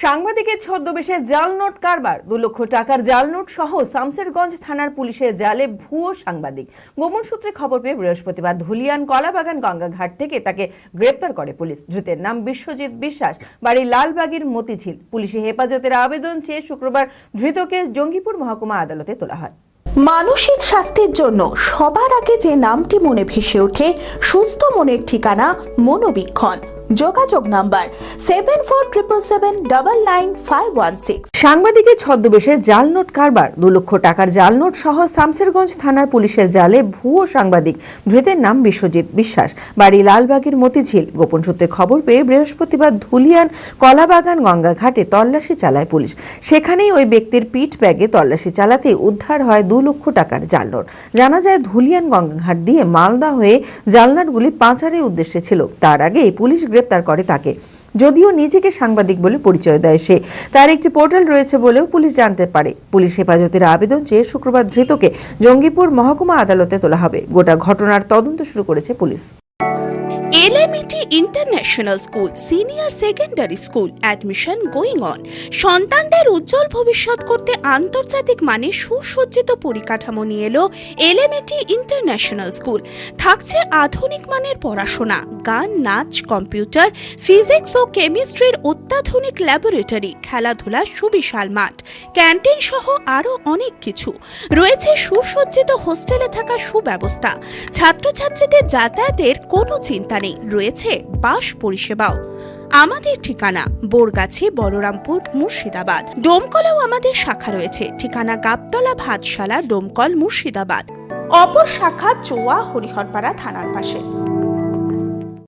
সাংবাদিকের ছদ্মবেশে জাল নোট কারবার, 2 লক্ষ টাকার জাল নোট সহ শামসেরগঞ্জ থানার পুলিশের জালে ভুয়ো সাংবাদিক। গোপন সূত্রে খবর পেয়ে বৃহস্পতিবার ধুলিয়ান কলাবাগান গঙ্গাঘাট থেকে তাকে গ্রেপ্তার করে পুলিশ। ধৃতের নাম বিশ্বজিৎ বিশ্বাস, বাড়ি লালবাগের মতিঝিল। পুলিশি হেফাজতের আবেদন চেয়ে শুক্রবার ধৃতকে জঙ্গিপুর মহকুমা আদালতে তোলা হয়। মানসিক স্বাস্থ্যের জন্য সবার আগে যে নামটি মনে ভেসে ওঠে, সুস্থ মনের ঠিকানা মনোবীক্ষণ। যোগাযোগ নাম্বার 7477799516। সাংবাদিকের ছদ্মবেশে জাল নোট কারবার, 2 লক্ষ টাকার জাল নোট সহ শামসেরগঞ্জ থানার পুলিশের জালে ভুয়ো সাংবাদিক। ধৃতের নাম বিশ্বজিৎ বিশ্বাস, বাড়ি লালবাগের মতিঝিল। গোপন সূত্রে খবর পেয়ে বৃহস্পতিবার ধুলিয়ান কলাবাগান গঙ্গাঘাটে তল্লাশি চালায় পুলিশ। সেখানেই ওই ব্যক্তির পিঠ ব্যাগে তল্লাশি চালাতে উদ্ধার হয় 2 লক্ষ টাকার জাল নোট। জানা যায় ধুলিয়ান গঙ্গাঘাট দিয়ে মালদা হয়ে জাল নোটগুলি পাচারের উদ্দেশ্যে ছিল। তার আগে পুলিশ গ্রেপ্তার করে তাকে। যদিও নিজেকে সাংবাদিক বলে পরিচয় দেয় সে, তার একটি পোর্টাল রয়েছে বলেও পুলিশ জানতে পারে। পুলিশ হেফাজতের আবেদন চেয়ে শুক্রবার ধৃতকে জঙ্গিপুর মহকুমা আদালতে তোলা হবে। গোটা ঘটনার তদন্ত শুরু করেছে police. LMET international school senior secondary school admission going on. সন্তানদের উজ্জ্বল ভবিষ্যৎ করতে আন্তর্জাতিক মানের সুসজ্জিত পরিকাঠামো নিয়ে এলো LMET ইন্টারন্যাশনাল স্কুল। থাকছে আধুনিক মানের পড়াশোনা, গান, নাচ, কম্পিউটার, ফিজিক্স ও কেমিস্ট্রির অত্যাধুনিক ল্যাবরেটরি, খেলাধুলার সুবিশাল মাঠ, ক্যান্টিন সহ আরও অনেক কিছু। রয়েছে সুসজ্জিত হোস্টেলে থাকার সুব্যবস্থা। ছাত্রছাত্রীদের যাতায়াতের কোনো চিন্তা নেই, রয়েছে বাস পরিষেবাও। আমাদের ঠিকানা বোরগাছি, বলরামপুর, মুর্শিদাবাদ। ডোমকলেও আমাদের শাখা রয়েছে। ঠিকানা গাবতলা ভাতশালা, ডোমকল, মুর্শিদাবাদ। অপর শাখা চোয়া, হরিহরপাড়া থানার পাশে।